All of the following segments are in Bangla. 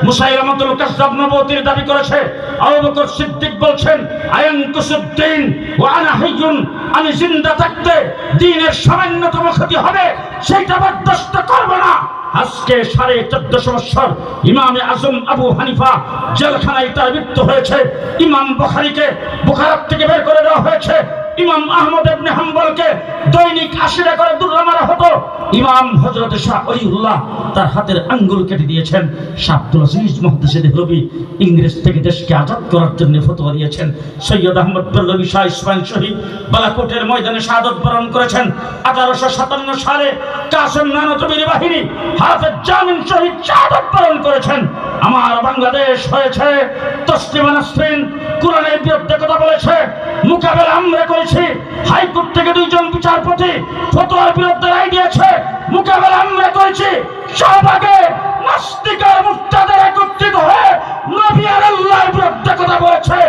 মুসাইলামাতুল কাযযাব নবুয়তির দাবি করেছে। আবু বকর সিদ্দিক বলছেন আয়ানকুসুদ্দিন ওয়া আনা হাইয়ুন, আমি জিন্দা থাকতে দ্বীনের সামান্যতম ক্ষতি হবে সেটা বরদাস্ত করব না। আজকে 1450 বছর ইমামে আজম আবু হানিফা জেলখানায় তার মৃত্যু হয়েছে। ইমাম বুখারীকে বুখারা থেকে বের করে দেওয়া হয়েছে। ইমাম আহমদ ইবনে হাম্বলকে দৈনিক 80 টাকা করে দুর্রা মারা হতো। ইমাম হযরত শাহ ওলিউল্লাহ তার হাতের আঙ্গুল কেটে দিয়েছেন। শাহ আব্দুল আজিজ মুহাদ্দিস দেহলভী ইংরেজ থেকে দেশকে আজাদ করার জন্য ফতোয়া দিয়েছেন। সৈয়দ আহমদ বেল্লভী শাহ ইসমাইল শহীদ বালাকোটের ময়দানে শাহাদাত বরণ করেছেন। 1857 সালে কাসেম নানতবীর বাহিনী হাফেজ জামিন শহীদ শাহাদাত বরণ করেছেন। আমার বাংলাদেশ হয়েছে তসলিমা নাসরিন কোরআনের বিরুদ্ধে কথা বলেছে, মোকাবেলা আমরা করেছি। হাইকোর্ট থেকে 2 জন বিচারপতি ফতোয়ার বিরুদ্ধে রায় দিয়েছে, মোকাবেলা আমরা করেছি। শাহবাগে নাস্তিক আর মুফতাদের একত্রিত হয়ে নবী আর আল্লাহর বিরুদ্ধে কথা বলেছে।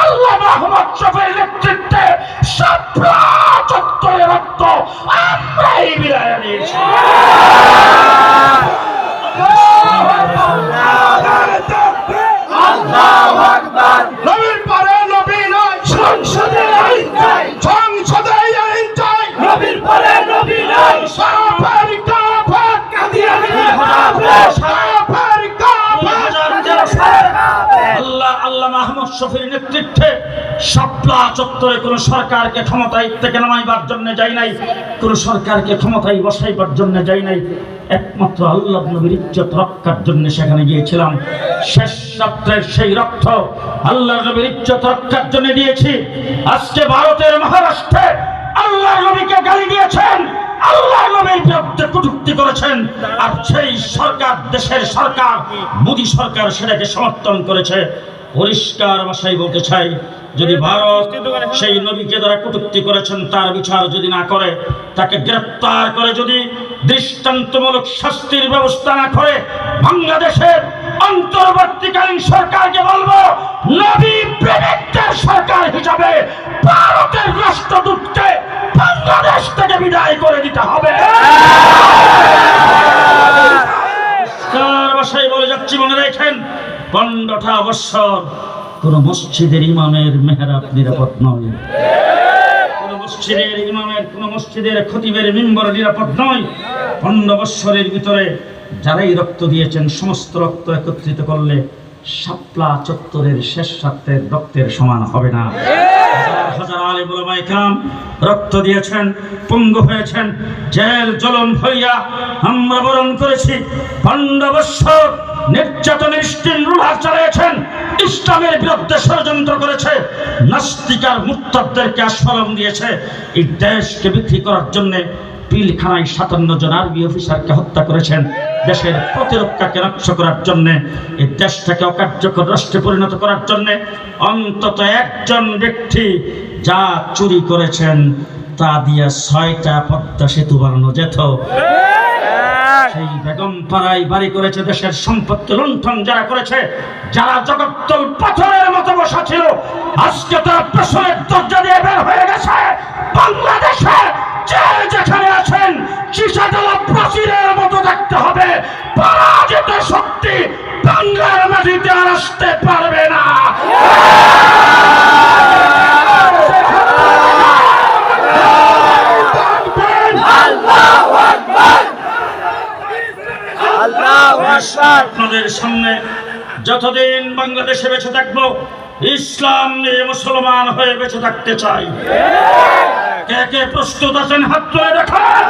আল্লাহ মুহাম্মদ শফির নেতৃত্বে শাপলা চত্বরে রক্ত আমরাই বিলিয়ে দিয়েছি। আল্লাহু আকবার। নবীর পরে নবী নয়, সংসদে আইন চাই, সংসদে আইন চাই। নবীর পরে নবী নয়, সাফার কাফার কাদিয়ানি হাফেজ, সাফার কাফার আল্লাহ মাহমুদ শফির নেতৃত্বে শাপলা চত্বরে কোন সরকারকে ক্ষমতায় থেকে নামাইবার জন্য যাই নাই, কোন সরকারকে ক্ষমতায় বসাইবার জন্য যাই নাই। একমাত্র আল্লাহ নবীর ইজ্জত রক্ষার জন্য সেখানে গিয়েছিলাম। শেষ রাত্রের সেই রক্ত আল্লাহ নবীর ইজ্জত রক্ষার জন্য দিয়েছি। আজকে ভারতের মহারাষ্ট্রে আল্লাহ নবীকে গালি দিয়েছেন, আল্লাহ নবীর বিরুদ্ধে কটূক্তি করেছেন, আর সেই সরকার, দেশের সরকার মোদী সরকার সেটাকে সমর্থন করেছে। পরিষ্কার ভাষায় বলতে চাই, যদি ভারত সেই নবীকে যারা কটূক্তি করেছেন তার বিচার যদি না করে, তাকে গ্রেফতার করে যদি দৃষ্টান্তমূলক শাস্তির ব্যবস্থা না করে, বাংলাদেশের অন্তর্বর্তীকালীন সরকারকে বলবো নবী প্রেমিকদের সরকার হিসাবে ভারতের রাষ্ট্রদূতকে বাংলাদেশ থেকে বিদায় করে দিতে হবে। ভাষায় বলে যাচ্ছি, মনে রাখেন 15টা বছর কোন মসজিদের ইমামের মেহরাব নিরাপদ নয়, কোন মসজিদের ইমামের, কোন মসজিদের খতিবের মিম্বর নিরাপদ নয়। 15 বছরের ভিতরে যারাই রক্ত দিয়েছেন সমস্ত রক্ত একত্রিত করলে শাপলা চত্বরের শেষ রাত্রের রক্তের সমান হবে না। হাজার আলেম ওলামা ইকরাম রক্ত দিয়েছেন, পঙ্গু হয়েছেন, জেল জলম হইয়া আমরা বরণ করেছি। 15 বছর নির্যাতনের স্টিম রুলার চালিয়েছেন, ইসলামের বিরুদ্ধে ষড়যন্ত্র করেছে, নাস্তিকার মুরতাদদেরকে আস্ফালন দিয়েছে। এই দেশকে বিক্রি করার জন্য পিলখানায় 57 জন আর্মি অফিসারকে হত্যা করেছেন। দেশের প্রতিরক্ষাকে রক্ষা করার জন্য, এই দেশটাকে অকার্যকর রাষ্ট্রে পরিণত করার জন্য অন্তত একজন ব্যক্তি যা চুরি করেছেন তা দিয়ে 6টা পদ্মা সেতু বানানো যেত। সেই বেগম পাড়ায় বাড়ি করেছে, দেশের সম্পত্তি লুণ্ঠন যারা করেছে, যারা জগত্তল পাথরের মতো বসা ছিল, আজকে তারা পেছনের দরজা দিয়ে বের হয়ে গেছে। বাংলাদেশে যেখানে আছেন সীসাতলা প্রাচীরের মতো দেখতে হবে। পরাজিত শক্তি বাংলার মাটিতে আর আসতে পারবে না। আপনাদের সামনে যতদিন বাংলাদেশে বেঁচে থাকবো ইসলাম নিয়ে মুসলমান হয়ে বেঁচে থাকতে চাই। কে কে প্রস্তুত আছেন হাত তুলে দেখান।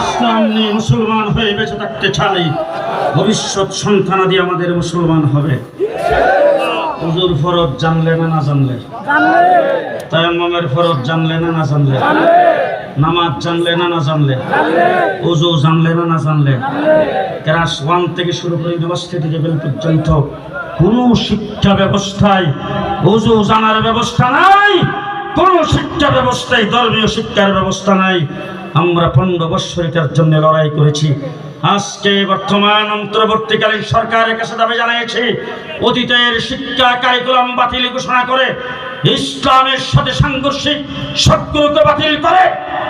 ইসলাম নিয়ে মুসলমান হয়ে বেঁচে থাকতে চাই। ভবিষ্যৎ সন্তানাদি আমাদের মুসলমান হবে। হুজুর ফরজ জানলে না না জানলে, তায়াম্মুমের ফরজ জানলে না না জানলে, নামাজ জানলে না না জানলে, ওযু জানলে না না জানলে, ক্লাস 1 থেকে শুরু করে ইউনিভার্সিটি লেভেল পর্যন্ত কোন শিক্ষা ব্যবস্থায় ওযু জানার ব্যবস্থা নাই, কোন শিক্ষা ব্যবস্থায় ধর্মীয় শিক্ষার ব্যবস্থা নাই। আমরা 15 বছর এটার জন্য লড়াই করেছি। আজকে বর্তমান অন্তর্বর্তীকালীন সরকারের কাছে দাবি জানিয়েছি, অতীতের শিক্ষা কারিকুলাম বাতিল ঘোষণা করে ইসলামের সাথে সাংঘর্ষিক শক্তিগুলোকে বাতিল করে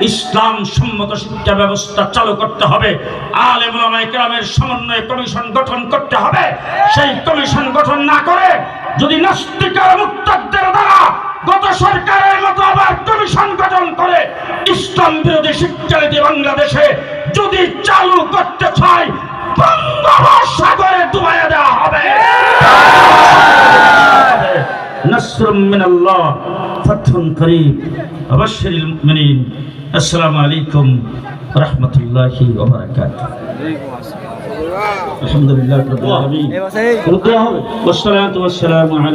ইসলাম সম্মত শিক্ষা ব্যবস্থা চালু করতে হবে। আলেম ওলামায়ে কেরামের সমন্বয়ে কমিশন গঠন করতে হবে। সেই কমিশন গঠন না করে যদি নাস্তিক আর মুরতাদদের দ্বারা গত সরকারের মতো আবার কমিশন গঠন করে ইসলাম বিরোধী শিক্ষানীতি বাংলাদেশে যদি চালু করতে চায়, বঙ্গোপসাগরে ডুবাইয়া দেওয়া হবে। নাসরুম মিনাল্লাহ ফাতহুন করিব ওয়া বাশশিরিল মুমিনিন। আসসালামু আলাইকুম ওয়া রাহমাতুল্লাহি ওয়া বারাকাতুহু। আলহামদুলিল্লাহ রাব্বিল আলামিন। ওয়া সলাতু ওয়াস সালামু আলা